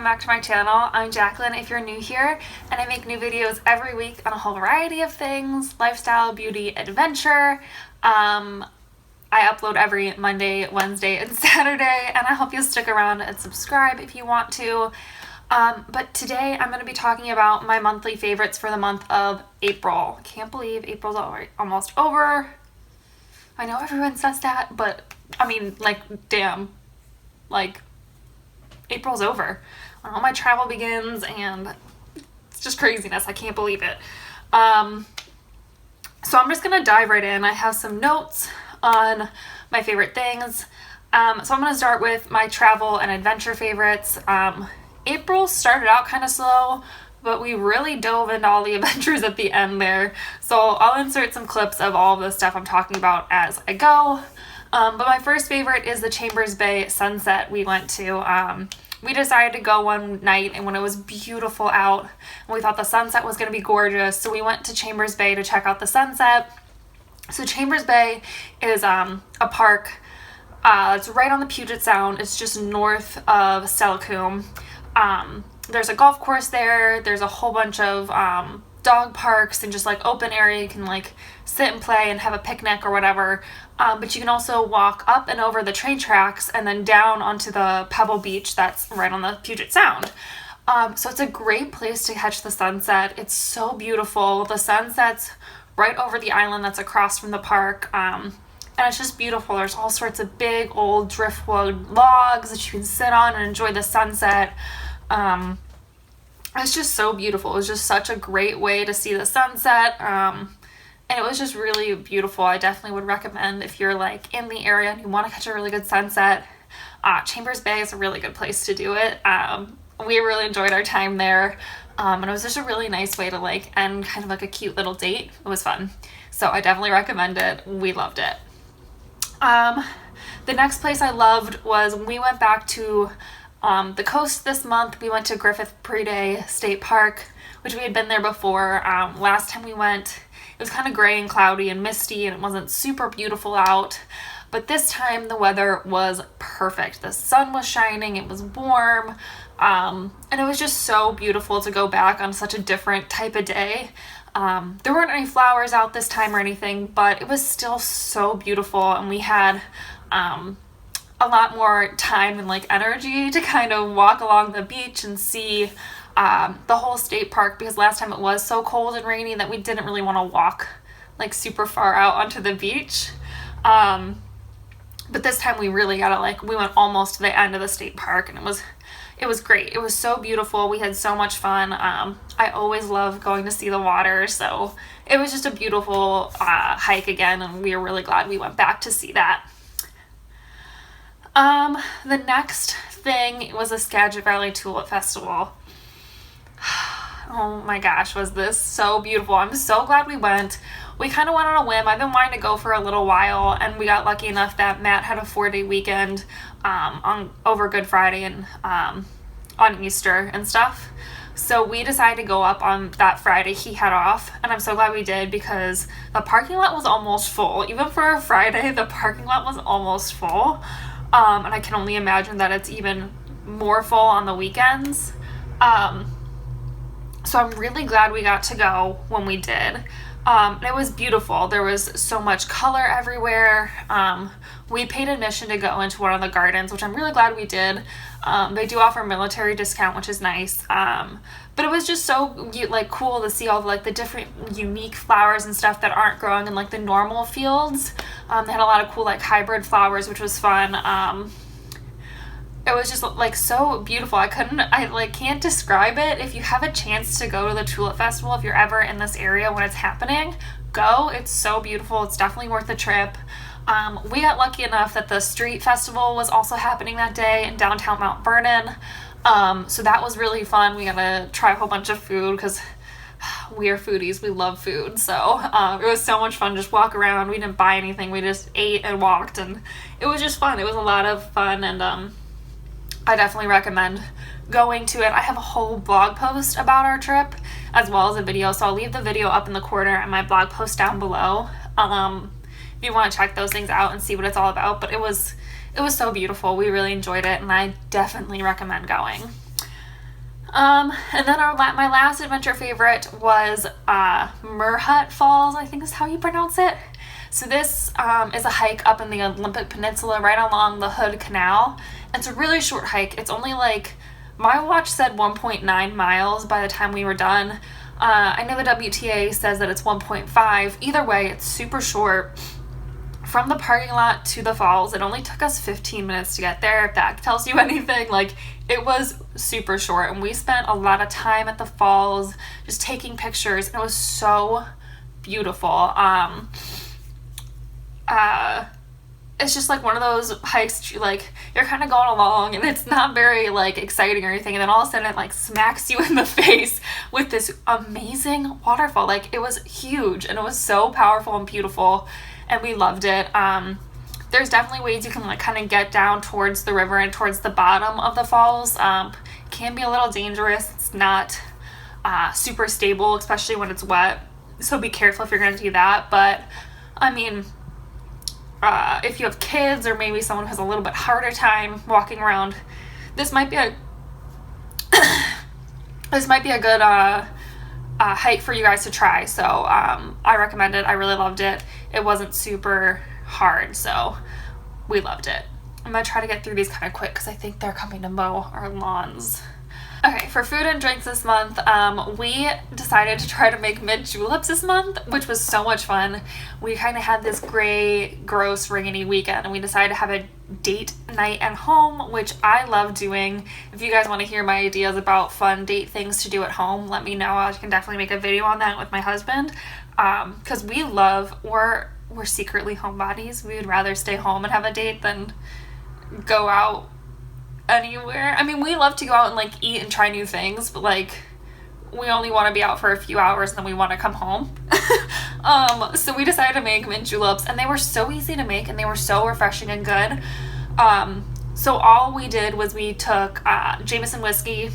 back to my channel. I'm Jacqueline if you're new here, and I make new videos every week on a whole variety of things: lifestyle, beauty, adventure. I upload every Monday, Wednesday, and Saturday, and I hope you'll stick around and subscribe if you want to. But today I'm going to be talking about my monthly favorites for the month of April. Can't believe April's almost over. I know everyone says that, but I mean, damn, April's over. I don't know, my travel begins, and it's just craziness. I can't believe it. So I'm just gonna dive right in. I have some notes on my favorite things. So I'm gonna start with my travel and adventure favorites. April started out kind of slow, but we really dove into all the adventures at the end there. So I'll insert some clips of all of the stuff I'm talking about as I go. But my first favorite is the Chambers Bay sunset we went to. We decided to go one night, and when it was beautiful out, and we thought the sunset was going to be gorgeous, so we went to Chambers Bay to check out the sunset. So Chambers Bay is a park. It's right on the Puget Sound. It's just north of Steilacoom. There's a golf course there. There's a whole bunch of dog parks and just open area. You can sit and play and have a picnic or whatever. But you can also walk up and over the train tracks and then down onto the Pebble Beach that's right on the Puget Sound. So it's a great place to catch the sunset. It's so beautiful. The sunset's right over the island that's across from the park. And it's just beautiful. There's all sorts of big old driftwood logs that you can sit on and enjoy the sunset. It's just so beautiful. It was just such a great way to see the sunset. And it was just really beautiful. I definitely would recommend if you're in the area and you want to catch a really good sunset. Chambers Bay is a really good place to do it. We really enjoyed our time there. And it was just a really nice way to end kind of a cute little date. It was fun. So I definitely recommend it. We loved it. The next place I loved was we went back to the coast this month. We went to Griffith-priday State Park, which we had been there before. Last time we went, it was kind of gray and cloudy and misty, and it wasn't super beautiful out. But this time the weather was perfect. The sun was shining, it was warm, and it was just so beautiful to go back on such a different type of day. There weren't any flowers out this time or anything, but it was still so beautiful, and we had a lot more time and energy to kind of walk along the beach and see the whole state park, because last time it was so cold and rainy that we didn't really want to walk super far out onto the beach. But this time we really got we went almost to the end of the state park, and it was great. It was so beautiful. We had so much fun. I always love going to see the water, so it was just a beautiful hike again, and we were really glad we went back to see that. The next thing was the Skagit Valley Tulip Festival. Oh my gosh, was this so beautiful. I'm so glad we went. We kind of went on a whim. I've been wanting to go for a little while, and we got lucky enough that Matt had a 4-day weekend over Good Friday and on Easter and stuff. So we decided to go up on that Friday he had off, and I'm so glad we did, because the parking lot was almost full. Even for a Friday, the parking lot was almost full. And I can only imagine that it's even more full on the weekends. So I'm really glad we got to go when we did. It was beautiful. There was so much color everywhere. We paid admission to go into one of the gardens, which I'm really glad we did. They do offer military discount, which is nice. But it was just so cool to see all the different unique flowers and stuff that aren't growing in the normal fields. They had a lot of cool hybrid flowers, which was fun. It was just so beautiful. I can't describe it. If you have a chance to go to the Tulip Festival, if you're ever in this area when it's happening, go. It's so beautiful. It's definitely worth the trip. We got lucky enough that the street festival was also happening that day in downtown Mount Vernon. So that was really fun. We got to try a whole bunch of food because we are foodies. We love food. So it was so much fun. Just walk around. We didn't buy anything. We just ate and walked, and it was just fun. It was a lot of fun, and I definitely recommend going to it. I have a whole blog post about our trip as well as a video, so I'll leave the video up in the corner and my blog post down below if you want to check those things out and see what it's all about. But it was so beautiful. We really enjoyed it, and I definitely recommend going. And then my last adventure favorite was Merhut Falls, I think is how you pronounce it. So this is a hike up in the Olympic Peninsula right along the Hood Canal. It's a really short hike. It's only like, my watch said 1.9 miles by the time we were done. I know the WTA says that it's 1.5. Either way, it's super short. From the parking lot to the falls, it only took us 15 minutes to get there, if that tells you anything. Like, it was super short, and we spent a lot of time at the falls just taking pictures, and it was so beautiful. It's just like one of those hikes, like, you're kind of going along and it's not very like exciting or anything, and then all of a sudden it like smacks you in the face with this amazing waterfall. Like, it was huge and it was so powerful and beautiful, and we loved it. There's definitely ways you can like kind of get down towards the river and towards the bottom of the falls. Can be a little dangerous. It's not super stable, especially when it's wet, so be careful if you're going to do that. But I mean, if you have kids or maybe someone who has a little bit harder time walking around, this might be a good hike for you guys to try. So I recommend it. I really loved it. It wasn't super hard, so we loved it. I'm gonna try to get through these kind of quick because I think they're coming to mow our lawns. Okay, for food and drinks this month, we decided to try to make mint juleps this month, which was so much fun. We kind of had this gray, gross, rainy weekend, and we decided to have a date night at home, which I love doing. If you guys want to hear my ideas about fun date things to do at home, let me know. I can definitely make a video on that with my husband, because we're secretly homebodies. We would rather stay home and have a date than go out anywhere. I mean, we love to go out and like eat and try new things, but like we only want to be out for a few hours and then we want to come home. So we decided to make mint juleps, and they were so easy to make and they were so refreshing and good. So all we did was we took Jameson whiskey,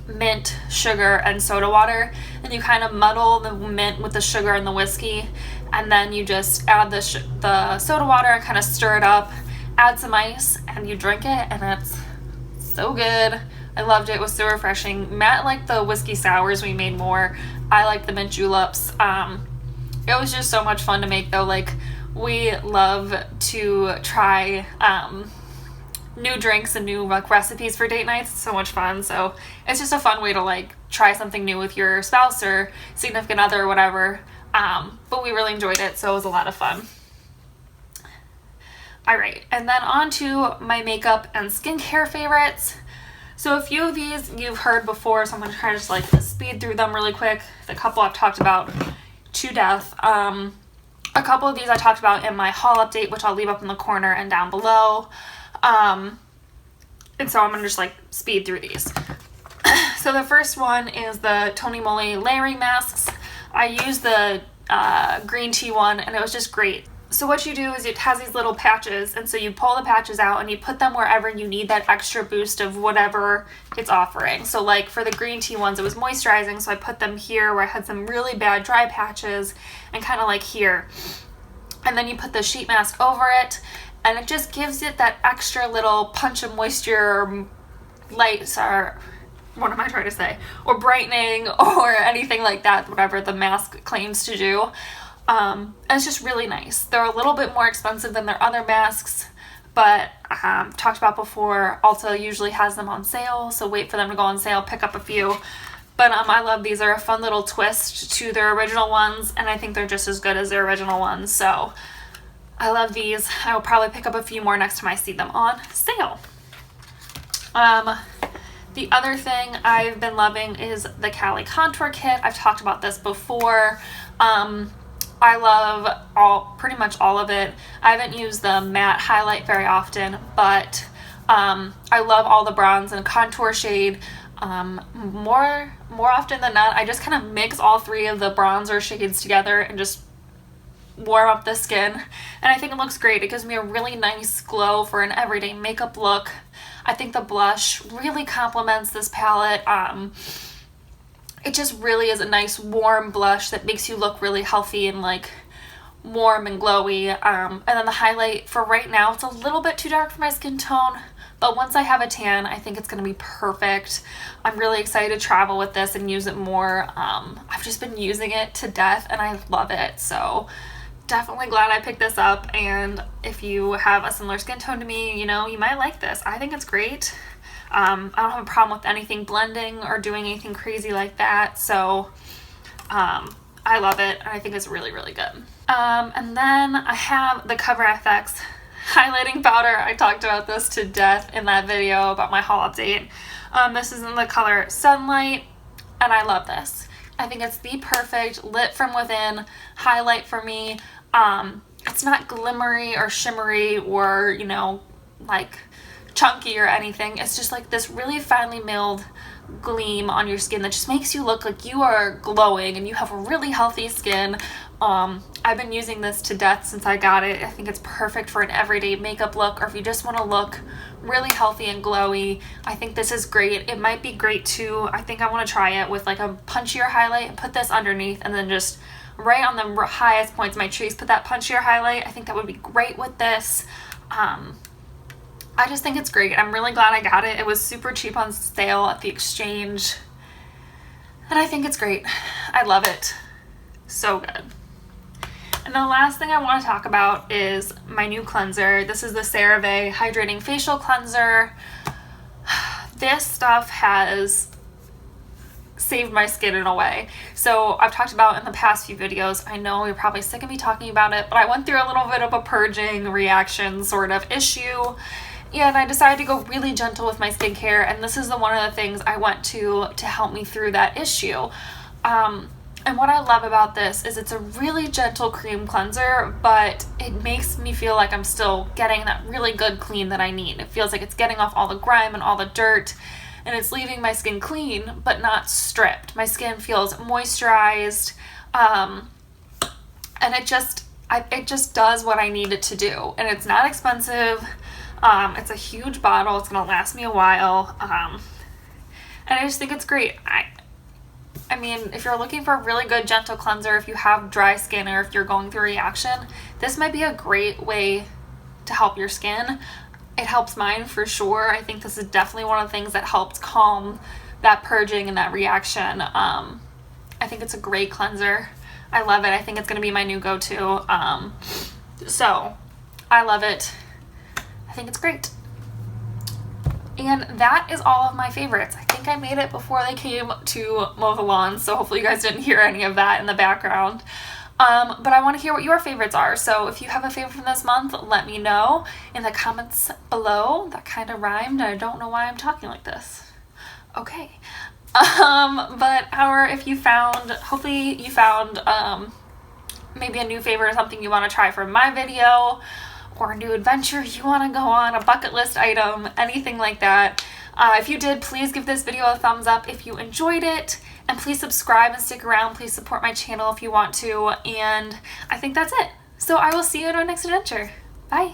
mint, sugar, and soda water, and you kind of muddle the mint with the sugar and the whiskey, and then you just add the soda water and kind of stir it up, add some ice, and you drink it, and it's so good. I loved it. It was so refreshing. Matt liked the whiskey sours. We made more. I liked the mint juleps. It was just so much fun to make, though. Like, we love to try new drinks and new like recipes for date nights. It's so much fun. So it's just a fun way to like try something new with your spouse or significant other or whatever. But we really enjoyed it, so it was a lot of fun. Alright, and then on to my makeup and skincare favorites. So a few of these you've heard before, so I'm going to try to just like speed through them really quick. The couple I've talked about to death. A couple of these I talked about in my haul update, which I'll leave up in the corner and down below. And so I'm going to just like speed through these. So the first one is the Tony Moly layering masks. I used the green tea one, and it was just great. So what you do is it has these little patches, and so you pull the patches out and you put them wherever you need that extra boost of whatever it's offering. So like for the green tea ones, it was moisturizing, so I put them here where I had some really bad dry patches, and kind of like here. And then you put the sheet mask over it, and it just gives it that extra little punch of moisture, light, or what am I trying to say? Or brightening or anything like that, whatever the mask claims to do. And it's just really nice. They're a little bit more expensive than their other masks, but talked about before, Ulta usually has them on sale, so wait for them to go on sale, pick up a few. But I love these. They're a fun little twist to their original ones, and I think they're just as good as their original ones, so I love these. I will probably pick up a few more next time I see them on sale. The other thing I've been loving is the Cali Contour Kit. I've talked about this before. I love pretty much all of it. I haven't used the matte highlight very often, but I love all the bronze and contour shade. More often than not, I just kind of mix all three of the bronzer shades together and just warm up the skin, and I think it looks great. It gives me a really nice glow for an everyday makeup look. I think the blush really complements this palette. It just really is a nice warm blush that makes you look really healthy and like warm and glowy. And then the highlight for right now, it's a little bit too dark for my skin tone, but but once I have a tan, I think it's going to be perfect. I'm really excited to travel with this and use it more. I've just been using it to death and I love it. So definitely glad I picked this up. And if you have a similar skin tone to me, you know, you might like this. I think it's great. I don't have a problem with anything blending or doing anything crazy like that. So I love it, and I think it's really, really good. And then I have the Cover FX highlighting powder. I talked about this to death in that video about my haul update. This is in the color Sunlight, and I love this. I think it's the perfect lit from within highlight for me. It's not glimmery or shimmery or, you know, like chunky or anything. It's just like this really finely milled gleam on your skin that just makes you look like you are glowing and you have a really healthy skin. I've been using this to death since I got it. I think it's perfect for an everyday makeup look, or if you just want to look really healthy and glowy, I think this is great. It might be great too. I think I want to try it with like a punchier highlight and put this underneath, and then just right on the highest points of my cheeks put that punchier highlight. I think that would be great with this. I just think it's great. I'm really glad I got it. It was super cheap on sale at the exchange. And I think it's great. I love it. So good. And the last thing I want to talk about is my new cleanser. This is the CeraVe Hydrating Facial Cleanser. This stuff has saved my skin in a way. So I've talked about in the past few videos, I know you're probably sick of me talking about it, but I went through a little bit of a purging reaction sort of issue. And I decided to go really gentle with my skincare, and this is one of the things I went to help me through that issue. And what I love about this is it's a really gentle cream cleanser, but it makes me feel like I'm still getting that really good clean that I need. It feels like it's getting off all the grime and all the dirt, and it's leaving my skin clean, but not stripped. My skin feels moisturized, and it just does what I need it to do. And it's not expensive. It's a huge bottle. It's gonna last me a while, and I just think it's great. I mean, if you're looking for a really good gentle cleanser, if you have dry skin or if you're going through a reaction, this might be a great way to help your skin. It helps mine for sure. I think this is definitely one of the things that helps calm that purging and that reaction. I think it's a great cleanser. I love it. I think it's gonna be my new go-to. So I love it. I think it's great. And that is all of my favorites. I think I made it before they came to mow the lawn, so hopefully you guys didn't hear any of that in the background. But I want to hear what your favorites are. So if you have a favorite from this month, let me know in the comments below. That kind of rhymed. I don't know why I'm talking like this. Okay. If you found, hopefully you found maybe a new favorite or something you want to try from my video, or a new adventure you want to go on, a bucket list item, anything like that. If you did, please give this video a thumbs up if you enjoyed it, and please subscribe and stick around. Please support my channel if you want to, and I think that's it. So I will see you in our next adventure. Bye.